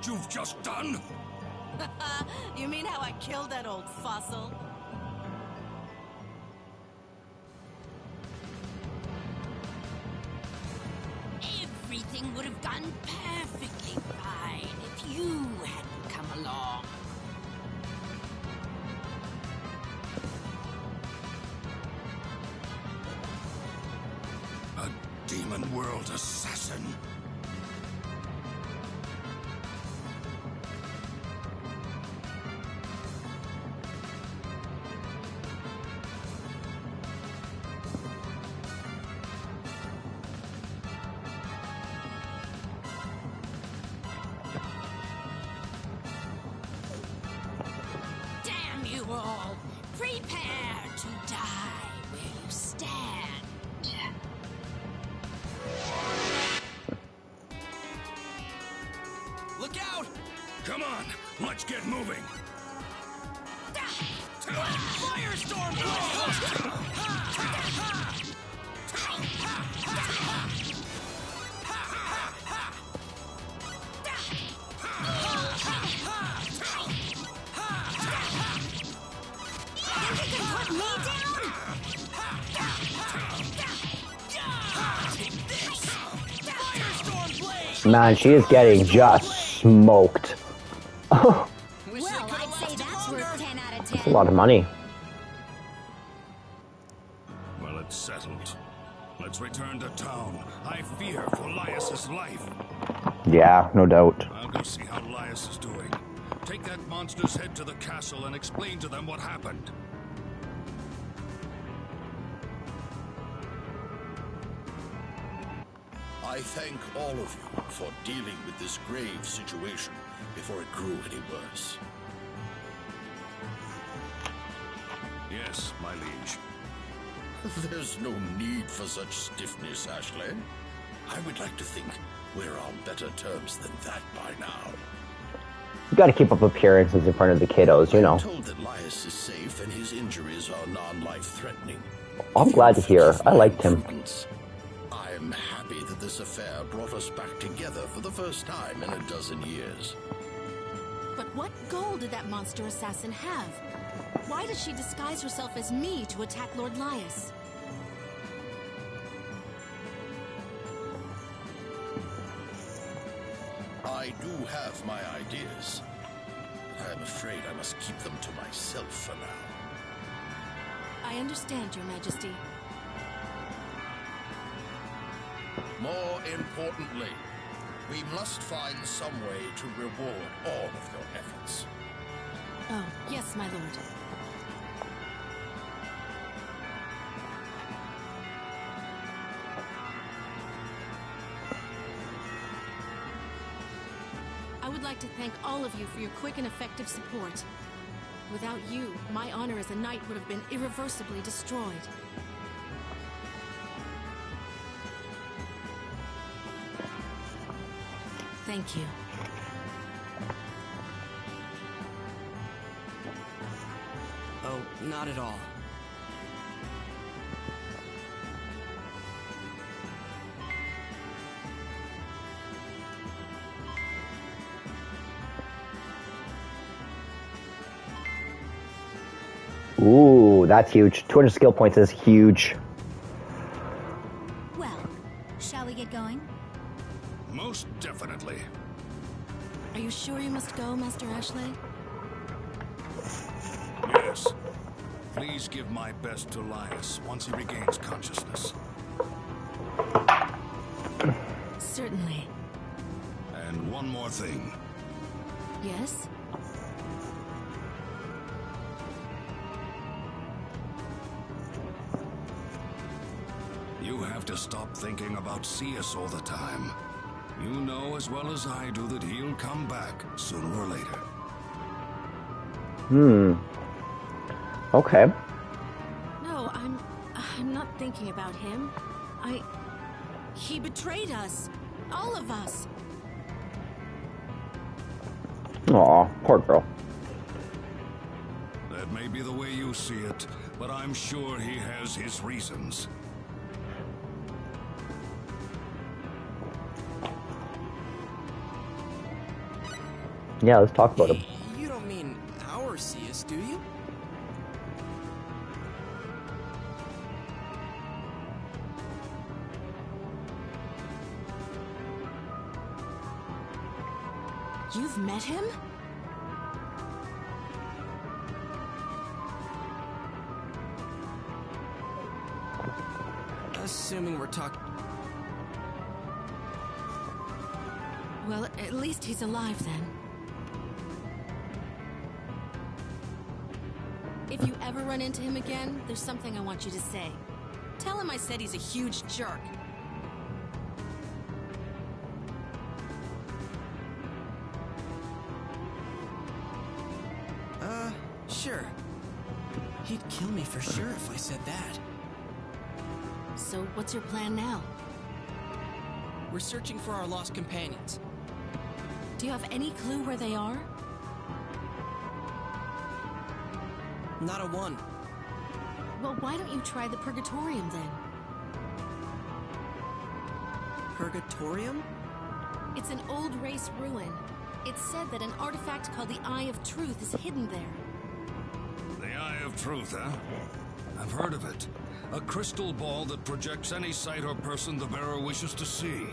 what you've just done? You mean how I killed that old fossil? Everything would have gone perfectly fine if you hadn't come along. A demon world assassin? Damn you all! Prepare to die where you stand. Look out! Come on, let's get moving. Firestorm! Man, she is getting just smoked. Well, I'd say that's worth 10 out of 10. That's a lot of money. Well, it's settled. Let's return to town. I fear for Lias's life. Yeah, no doubt. I'll go see how Lias is doing. Take that monster's head to the castle and explain to them what happened. I thank all of you for dealing with this grave situation before it grew any worse. Yes, my liege. There's no need for such stiffness, Ashley. I would like to think we're on better terms than that by now. You gotta keep up appearances in front of the kiddos, you know. I'm told that Lias is safe and his injuries are non-life threatening. I'm glad to hear. I liked him. I'm happy that this affair brought us back together for the first time in a dozen years. But what goal did that monster assassin have? Why does she disguise herself as me to attack Lord Lias? I do have my ideas. I'm afraid I must keep them to myself for now. I understand, Your Majesty. More importantly, we must find some way to reward all of your efforts. Oh, yes, my lord. I would like to thank all of you for your quick and effective support. Without you, my honor as a knight would have been irreversibly destroyed. Thank you. Oh, not at all. Ooh, that's huge. 200 skill points is huge. Well, shall we get going? Most definitely. Are you sure you must go, Master Ashley? Yes. Please give my best to Lias once he regains consciousness. Certainly. And one more thing. Yes? You have to stop thinking about Cius all the time. You know as well as I do that he'll come back sooner or later. Okay. No, I'm not thinking about him. He betrayed us. All of us. Aw, poor girl. That may be the way you see it, but I'm sure he has his reasons. Yeah, let's talk about him. You don't mean our Seus, do you? You've met him? Assuming we're talking... Well, at least he's alive then. If you ever run into him again, there's something I want you to say. Tell him I said he's a huge jerk. Sure. He'd kill me for sure if I said that. So what's your plan now? We're searching for our lost companions. Do you have any clue where they are? Not a one. Well, why don't you try the Purgatorium then? Purgatorium? It's an old race ruin. It's said that an artifact called the Eye of Truth is hidden there. The Eye of Truth, huh? I've heard of it. A crystal ball that projects any sight or person the bearer wishes to see.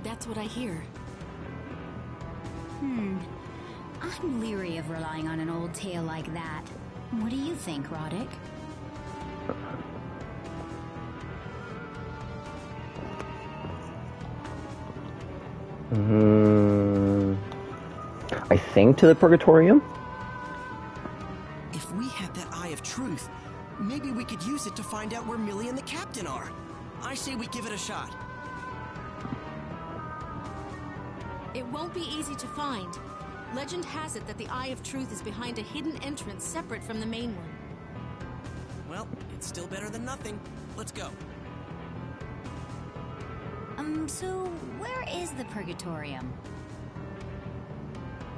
That's what I hear. I'm leery of relying on an old tale like that. What do you think, Roddick? I think to the Purgatorium? If we had that Eye of Truth, maybe we could use it to find out where Millie and the Captain are. I say we give it a shot. It won't be easy to find. Legend has it that the Eye of Truth is behind a hidden entrance separate from the main one. Well, it's still better than nothing. Let's go. So where is the Purgatorium?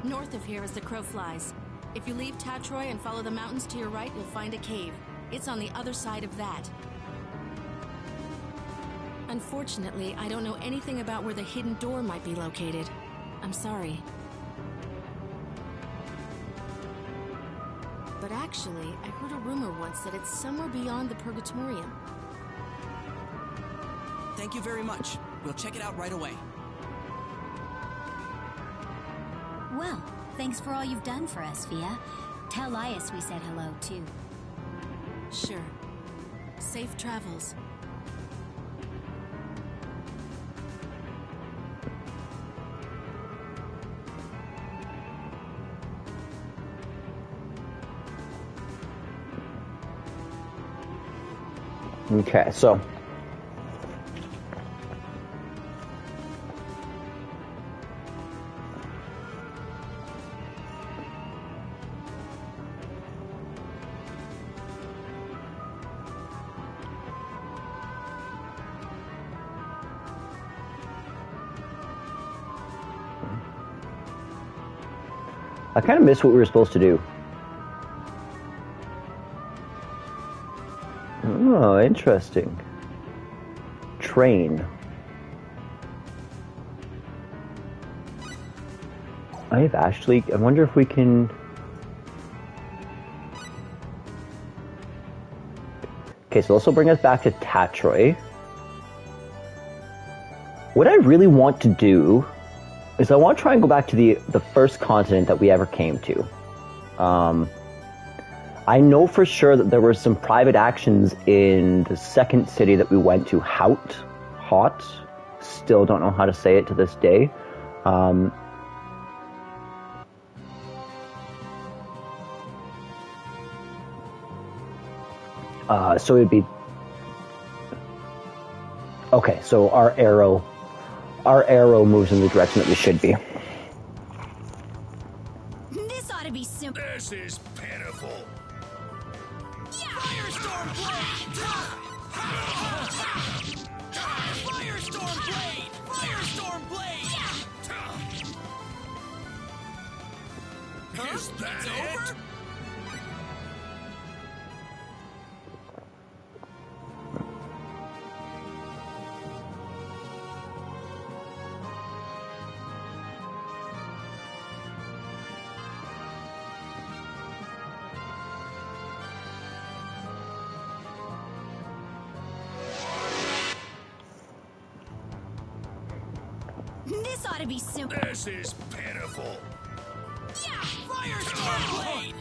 North of here as the crow flies. If you leave Tatroy and follow the mountains to your right, you'll find a cave. It's on the other side of that. Unfortunately, I don't know anything about where the hidden door might be located. I'm sorry. But actually, I heard a rumor once that it's somewhere beyond the Purgatorium. Thank you very much. We'll check it out right away. Well, thanks for all you've done for us, Fia. Tell Lias we said hello, too. Sure. Safe travels. Okay, so I kind of missed what we were supposed to do. Oh, interesting. Train. I wonder if we can... Okay, so this will bring us back to Tatroy. What I really want to do is I want to try and go back to the first continent that we ever came to. I know for sure that there were some private actions in the second city that we went to, Hot. Still don't know how to say it to this day. So it'd be... Okay, so our arrow moves in the direction that we should be. This ought to be simple. This is pitiful. Firestorm Blade! Firestorm Blade! Firestorm Blade! Is that It's it? over? This ought to be simple. This is pitiful. Yeah! Firestorm Blade!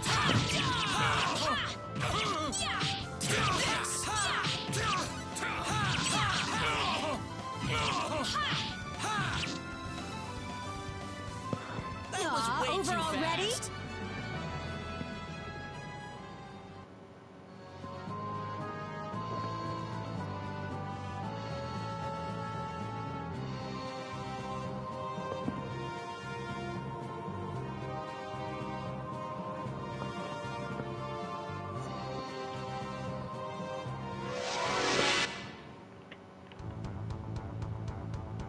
That was way Over too already? fast.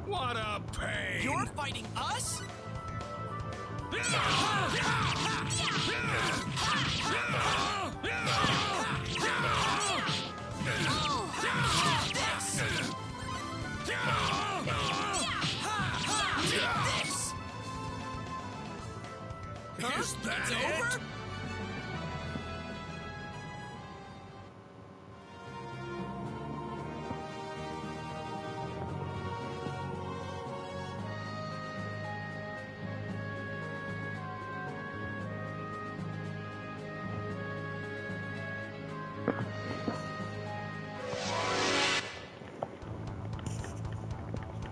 What a pain! You're fighting us? Is that It's it? over?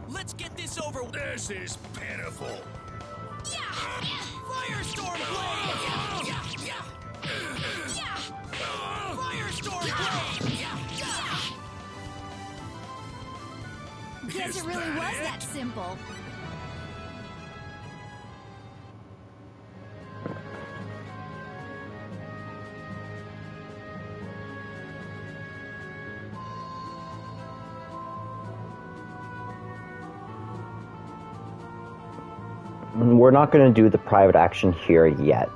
Let's get this over with. This is pitiful. Firestorm Blade! Firestorm Blade! Guess it really was that simple. We're not going to do the private action here yet.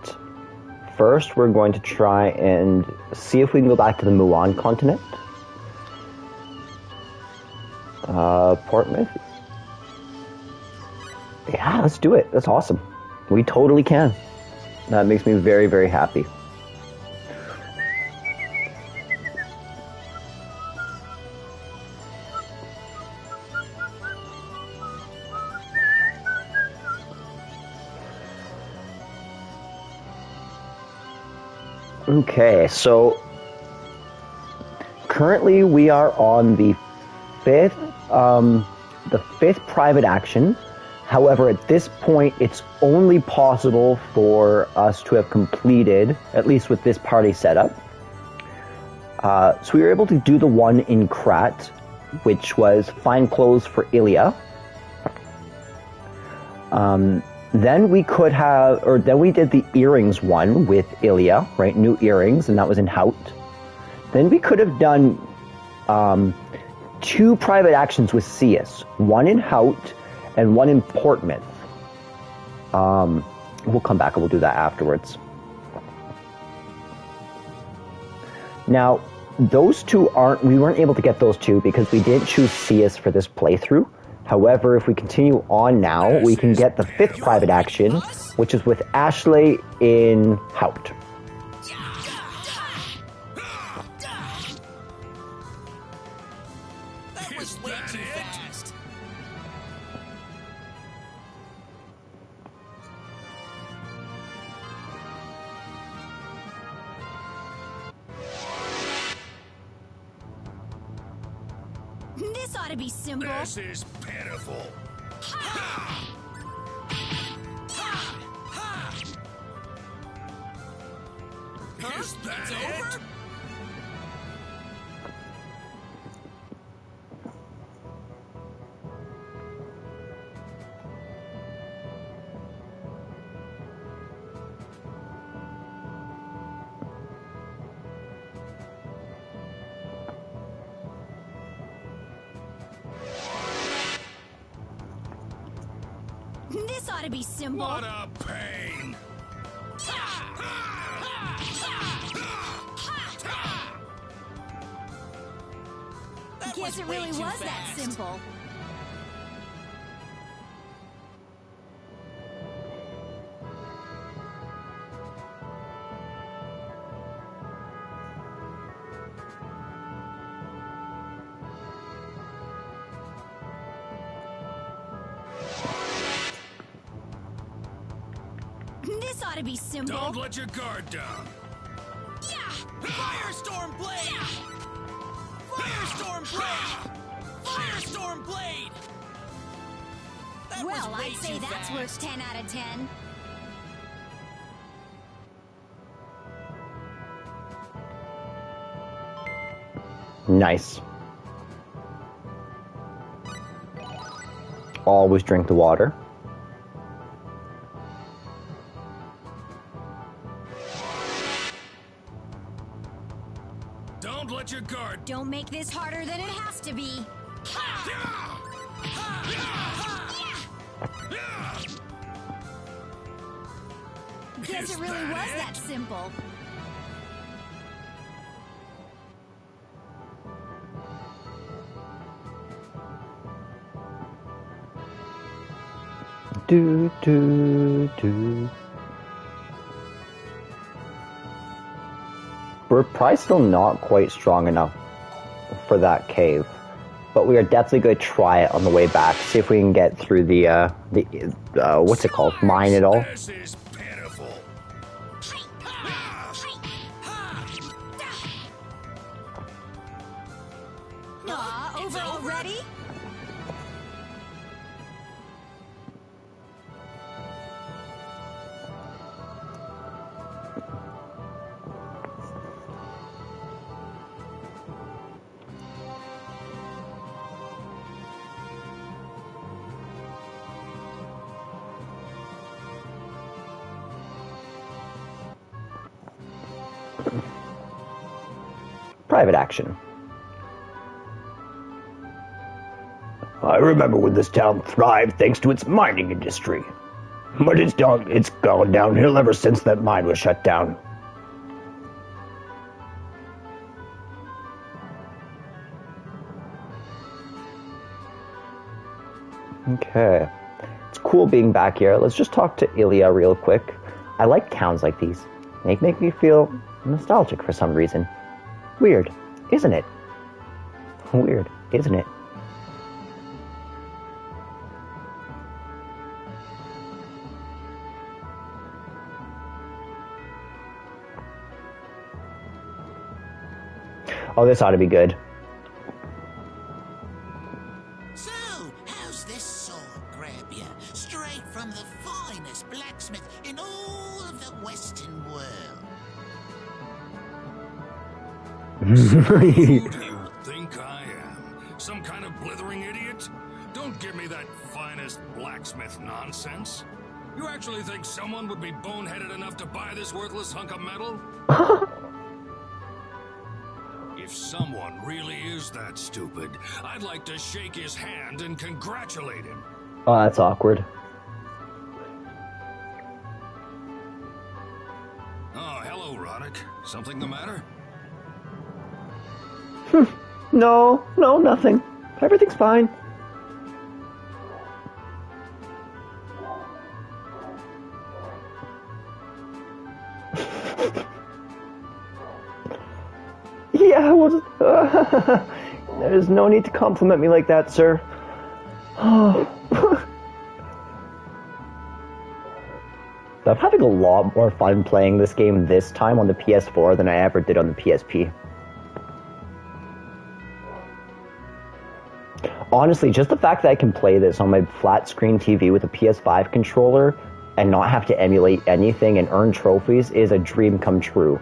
First, we're going to try and see if we can go back to the Mulan continent. Portsmouth? Yeah, let's do it. That's awesome. We totally can. That makes me very, very happy. Okay, so currently we are on the fifth private action. However, at this point, it's only possible for us to have completed, at least with this party setup. So we were able to do the one in Krat, which was find clothes for Ilya. Then we could have, or then we did the earrings one with Ilya, right? New earrings, and that was in Hout. Then we could have done two private actions with Cius, one in Hout and one in Portsmouth. We'll come back and we'll do that afterwards. Now, those two we weren't able to get those two because we didn't choose Cius for this playthrough. However, if we continue on now, we can get the fifth private action, which is with Ashley in Hout. That was way too fast. This ought to be simple. This is pitiful. Is that it? This ought to be simple. What a pain! That Guess it way really too was that fast. simple. gotta be simple. Don't let your guard down. Yeah! Firestorm Blade! Firestorm Blade! Firestorm Blade! That Well, was way I'd say too that's fast. worth 10 out of 10. Nice. Always drink the water. Don't let your guard. Don't make this harder than it has to be. Guess it really was that simple. Do, do, do. We're probably still not quite strong enough for that cave, but we are definitely going to try it on the way back. See if we can get through the what's it called? Mine it all. This is pitiful. Aw, over already? Private action. I remember when this town thrived thanks to its mining industry. But it's gone downhill ever since that mine was shut down. Okay. It's cool being back here. Let's just talk to Ilya real quick. I like towns like these. They make me feel nostalgic for some reason. Weird, isn't it? Weird, isn't it? Oh, this ought to be good. So, how's this sword grab you? Straight from the finest blacksmith in all of the Western world. Who do you think I am? Some kind of blithering idiot? Don't give me that finest blacksmith nonsense. You actually think someone would be boneheaded enough to buy this worthless hunk of metal? If someone really is that stupid, I'd like to shake his hand and congratulate him. Oh, that's awkward. Oh, hello, Roddick. Something the matter? No, nothing. Everything's fine. Yeah, well, there's no need to compliment me like that, sir. I'm having a lot more fun playing this game this time on the PS4 than I ever did on the PSP. Honestly, just the fact that I can play this on my flat screen TV with a PS5 controller and not have to emulate anything and earn trophies is a dream come true.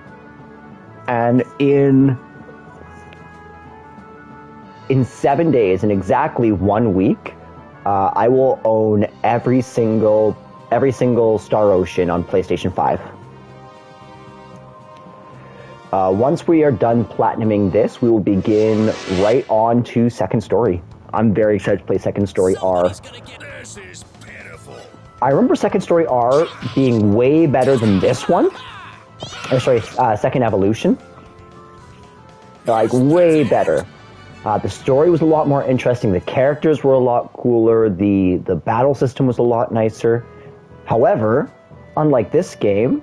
And in 7 days, in exactly 1 week, I will own every single Star Ocean on PlayStation 5. Once we are done platinuming this, we will begin right on to Second Story. I'm very excited to play Second Story R. This is pitiful. I remember Second Story R being way better than this one. Or sorry, Second Evolution. Like, way better. The story was a lot more interesting. The characters were a lot cooler. The battle system was a lot nicer. However, unlike this game,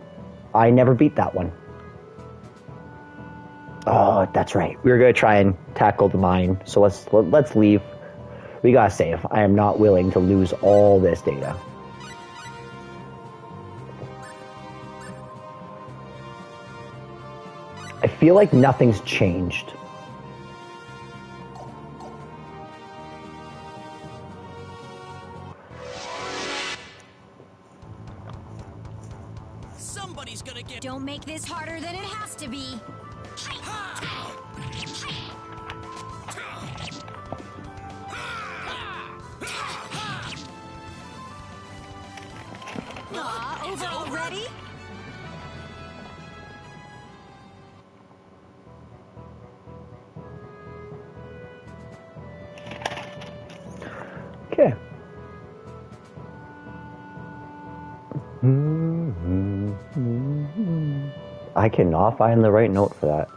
I never beat that one. Oh, that's right. We were going to try and tackle the mine. So let's leave. We gotta save. I am not willing to lose all this data. feel like nothing's changed. Somebody's gonna get. Don't make this harder than it has to be. Over already? Okay. I cannot find the right note for that.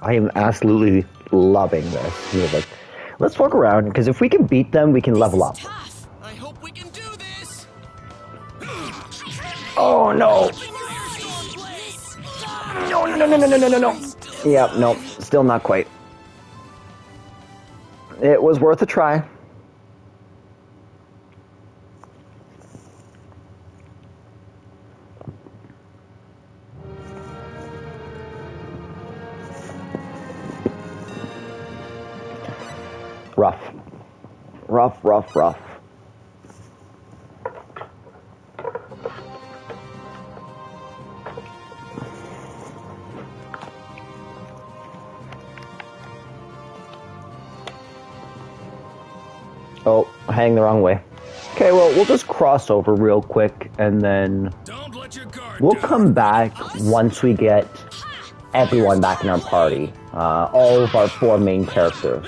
I am absolutely loving this music. Let's walk around, because if we can beat them, we can level up. Tough. I hope we can do this. Oh no! No, no, no, no, no, no, no, no. Yeah, no, still not quite. It was worth a try. Rough. Rough, rough, rough. Oh, heading the wrong way. Okay, well, we'll just cross over real quick, and then Don't let your guard we'll down. come back once we get everyone back in our party. All of our 4 main characters.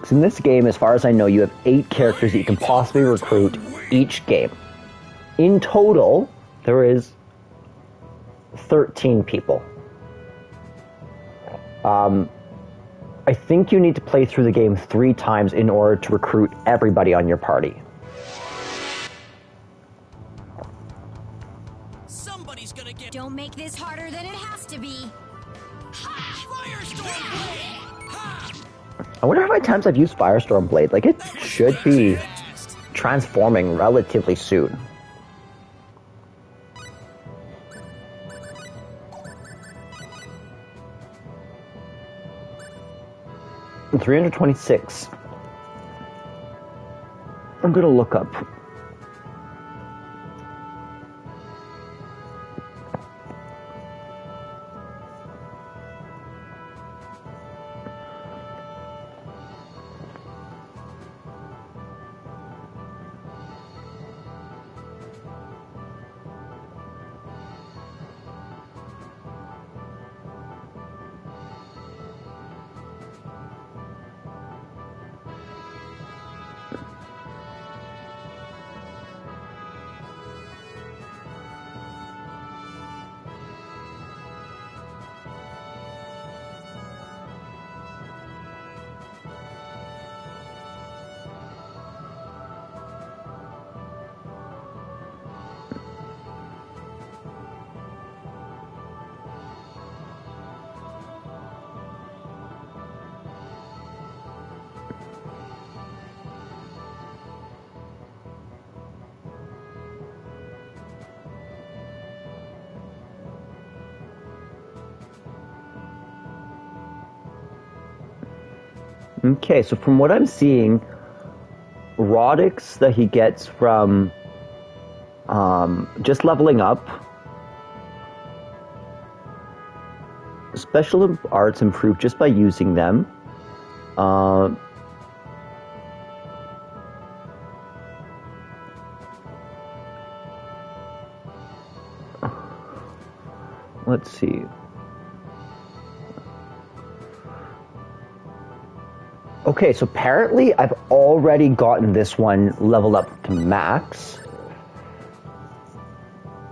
So in this game, as far as I know, you have 8 characters that you can possibly recruit each game. In total, there is 13 people. I think you need to play through the game 3 times in order to recruit everybody on your party. Somebody's gonna get. Don't make this harder than it has to be. Firestorm Blade! Ha! I wonder how many times I've used Firestorm Blade. Like, it should be transforming relatively soon. And 326. I'm gonna look up. Okay, so from what I'm seeing, Rodix that he gets from just leveling up, special arts improve just by using them. Let's see. Okay, so apparently I've already gotten this one leveled up to max.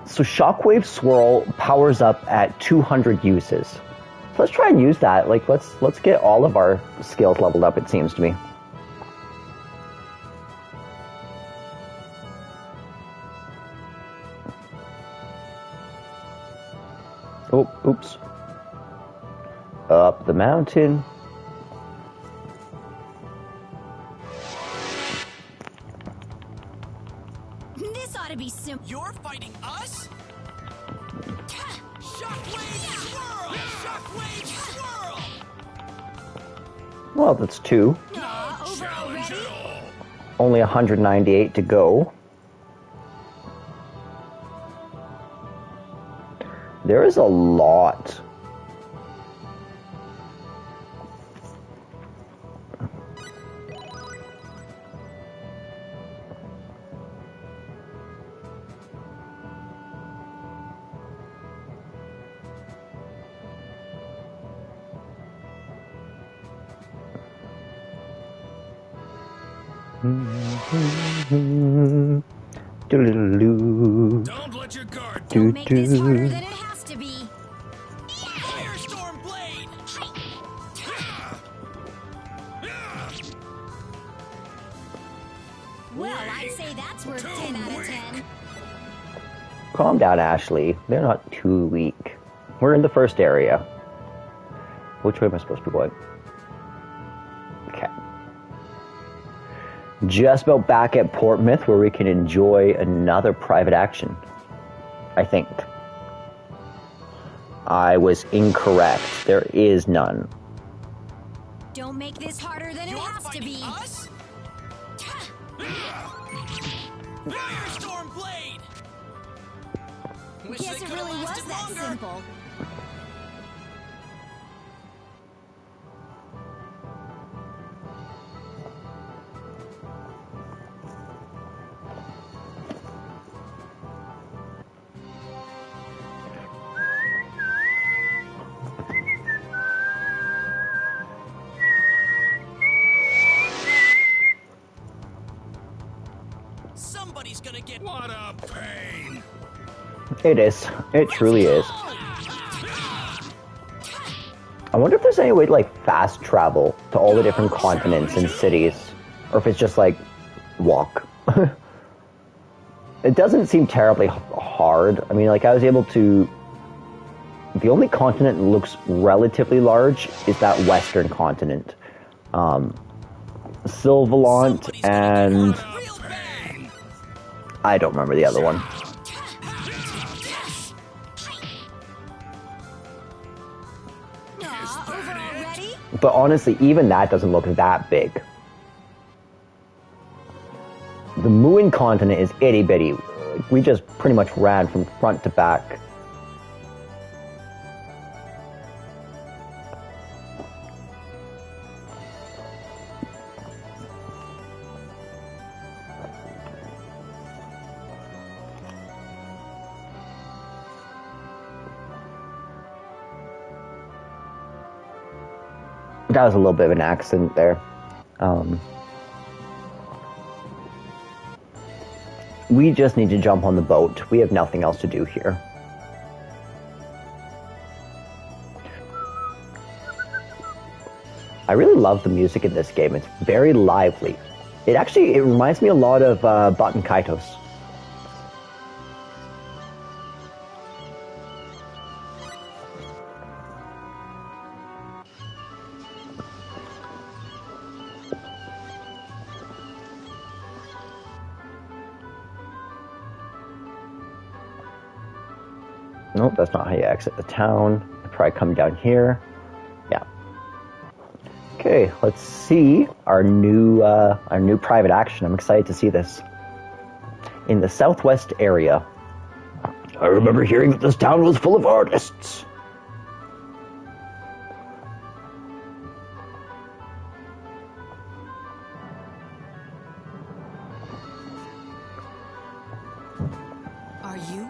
So Shockwave Swirl powers up at 200 uses. So let's try and use that. Like, let's get all of our skills leveled up, it seems to me. Oh, oops. Up the mountain. This ought to be simple. You're fighting us? Shockwave swirl! Shockwave swirl! Well, that's 2. Challenge it all. Only 198 to go. There is a lot. Don't let your guard down. Don't make this harder than it has to be. Firestorm blade! Well, I'd say that's worth 10 out of 10. Calm down, Ashley. They're not too weak. We're in the first area. Which way am I supposed to be going? Okay. Just about back at Portmouth, where we can enjoy another private action. I think. I was incorrect. There is none. Don't make this harder than it has to be. Us? Firestorm blade! Wish Guess they it could've really was lasted that longer. simple. Somebody's gonna get... What a pain. It is. It truly is. I wonder if there's any way to like fast travel to all the different continents and cities, or if it's just like walk. It doesn't seem terribly hard. I mean, like I was able to. The only continent that looks relatively large is that western continent, Sylvalant, and Real bang! I don't remember the other one. Aw, over already? But honestly, even that doesn't look that big. The Muin continent is itty bitty. We just pretty much ran from front to back. That was a little bit of an accident there. We just need to jump on the boat. We have nothing else to do here. I really love the music in this game. It's very lively. It reminds me a lot of Baten Kaitos. Nope, that's not how you exit the town. I'll probably come down here. Yeah. Okay, let's see our new private action. I'm excited to see this. In the southwest area. I remember hearing that this town was full of artists. Are you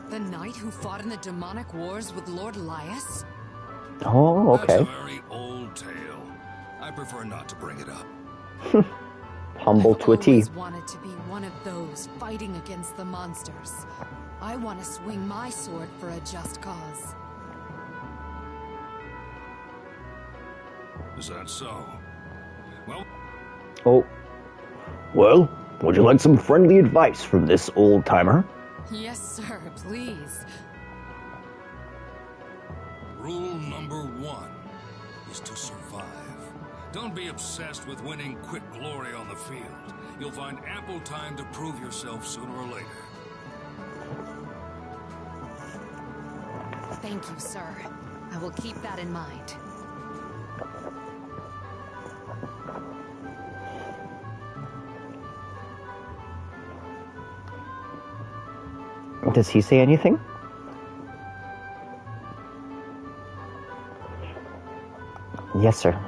the knight who fought in the demonic wars with Lord Elias? Oh, okay. That's a very old tale. I prefer not to bring it up. Humble to a I've T. always wanted to be one of those fighting against the monsters. I want to swing my sword for a just cause. Is that so? Well, Oh. Well, would you like some friendly advice from this old-timer? Yes, sir, please. rule number 1 is to survive. Don't be obsessed with winning quick glory on the field. You'll find ample time to prove yourself sooner or later. you, sir. I will keep that in mind. Does he say anything? Yes, sir.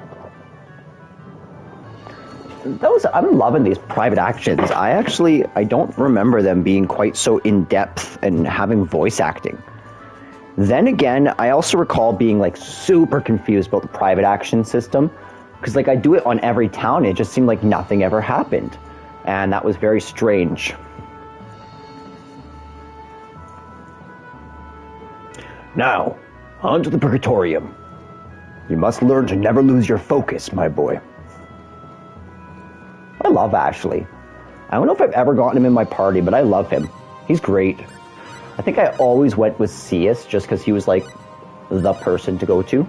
I'm loving these private actions. I don't remember them being quite so in-depth and having voice acting. Then again, I also recall being like super confused about the private action system, because like I do it on every town, it just seemed like nothing ever happened. And that was very strange. Now, on to the Purgatorium. You must learn to never lose your focus, my boy. I love Ashley. I don't know if I've ever gotten him in my party, but I love him. He's great. I think I always went with Cius just because he was like the person to go to.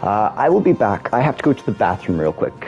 I will be back. I have to go to the bathroom real quick.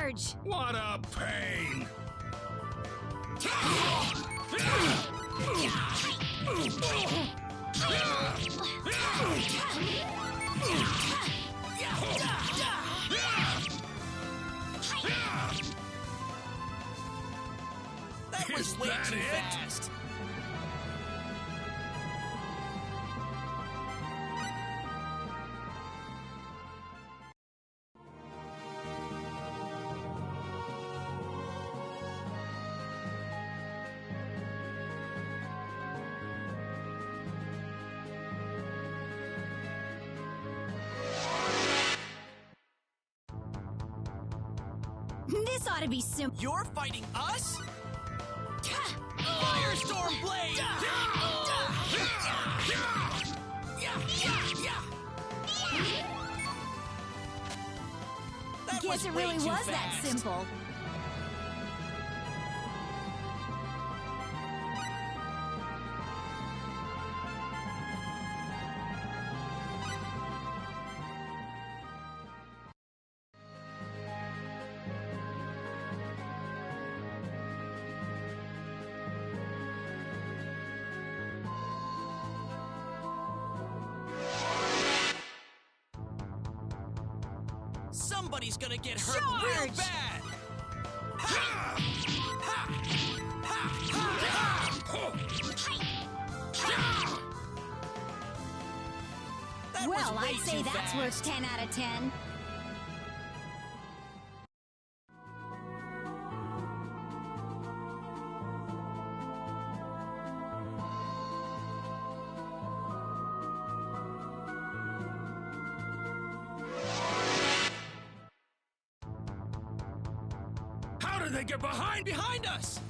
Charge! What a pain! That was way too fast. This ought to be simple. You're fighting us? Firestorm Blade! That Guess it way really too was that fast. simple. Somebody's gonna get hurt real Charge! bad! Ha! Ha! Ha! Ha! That was Well, way I'd say too that's fast. worth 10 out of 10. How did they get behind? Behind us!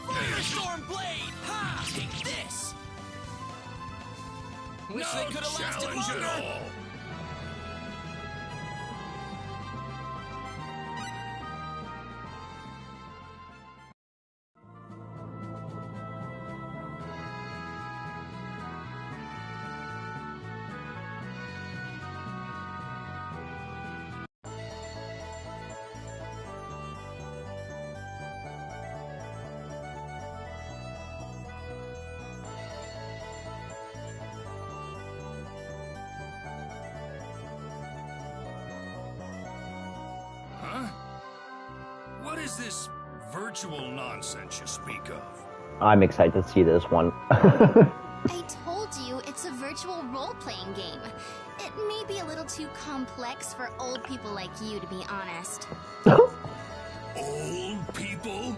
Firestorm Blade! Ha! Take this! Wish they No could have lasted challenge longer! at all. Huh? What is this virtual nonsense you speak of? I'm excited to see this one. I told you it's a virtual role-playing game. It may be a little too complex for old people like you, to be honest. Old people?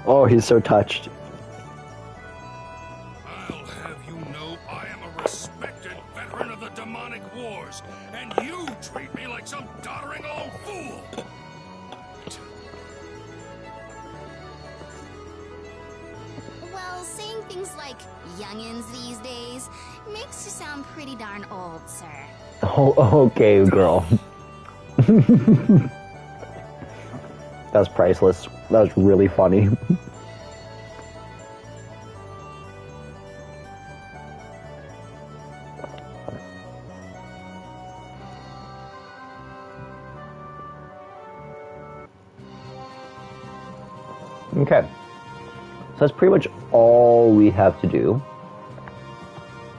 Oh, he's so touched. I'll have you know I am a respected veteran of the demonic wars, and you treat me like some doddering old fool! Well, saying things like youngins these days makes you sound pretty darn old, sir. Oh, okay, girl. That's priceless. That was really funny. Okay. So that's pretty much all we have to do.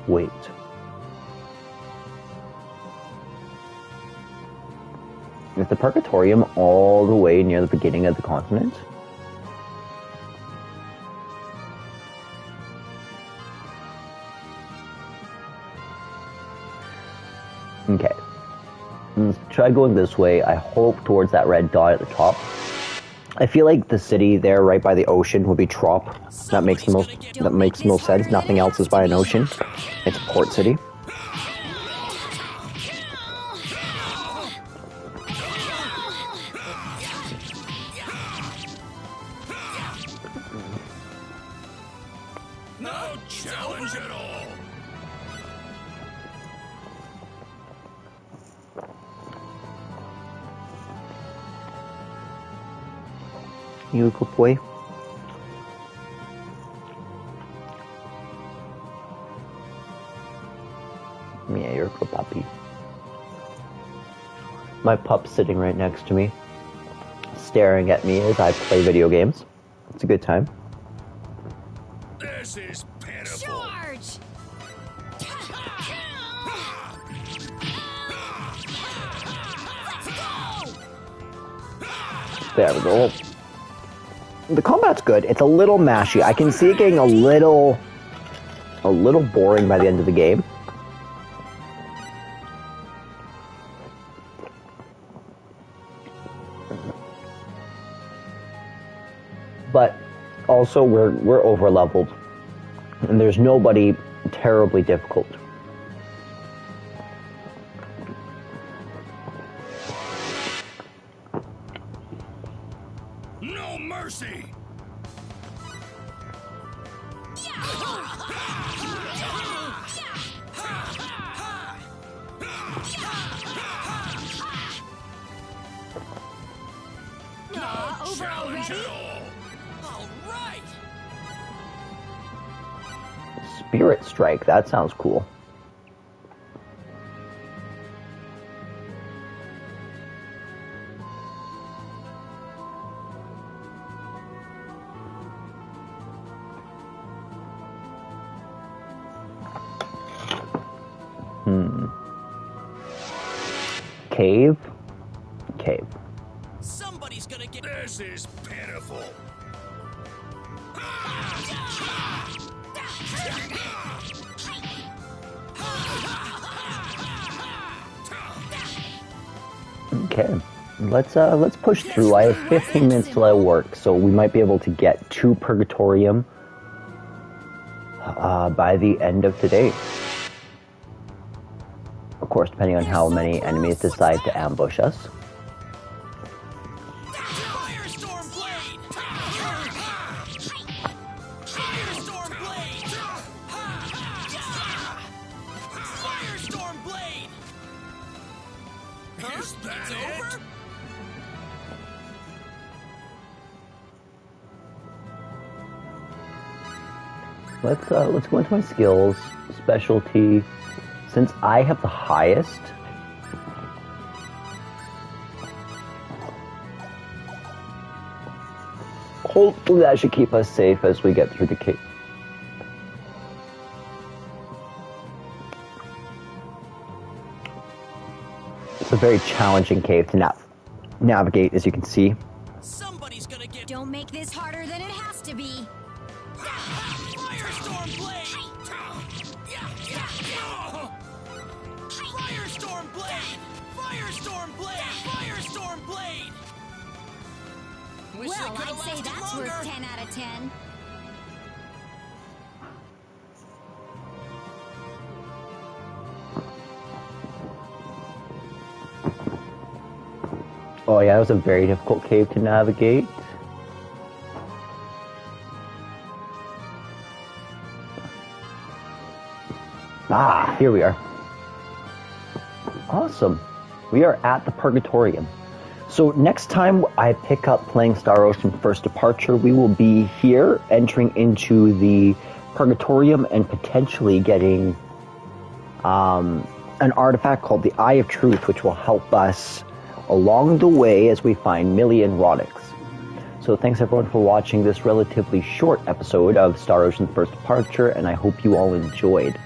Wait. Is the Purgatorium all the way near the beginning of the continent? Okay. Let's try going this way. I hope towards that red dot at the top. I feel like the city there, right by the ocean, would be Trop. That makes the most sense. Nothing else is by an ocean. It's a port city. No challenge at all! You good boy. My pup's sitting right next to me, staring at me as I play video games. It's a good time. This is pitiful. Charge! There we go. The combat's good. It's a little mashy. I can see it getting a little boring by the end of the game. But also we're over leveled, and there's nobody terribly difficult. No mercy. Over Challenge already? at all. All right. Spirit Strike, that sounds cool. Cave? Cave. Somebody's gonna get. This is pitiful. Okay. Let's push through. I have 15 minutes till I work, so we might be able to get to Purgatorium by the end of today. Of course, depending on how many enemies decide to ambush us. Firestorm blade! Firestorm blade! Firestorm blade! Is that It's it? over? Let's go into my skills, specialty. Since I have the highest, hopefully that should keep us safe as we get through the cave. It's a very challenging cave to navigate, as you can see. Somebody's gonna get. Don't make this harder than it has to be. Firestorm blade! Firestorm blade! Firestorm blade! Firestorm blade! Wish Well, it could've I'd say lasted that's longer. worth 10 out of 10. Oh yeah, it was a very difficult cave to navigate. Ah, here we are. Awesome. We are at the Purgatorium. So next time I pick up playing Star Ocean First Departure, we will be here entering into the Purgatorium and potentially getting an artifact called the Eye of Truth, which will help us along the way as we find Millie and Rodix. So thanks everyone for watching this relatively short episode of Star Ocean First Departure, and I hope you all enjoyed.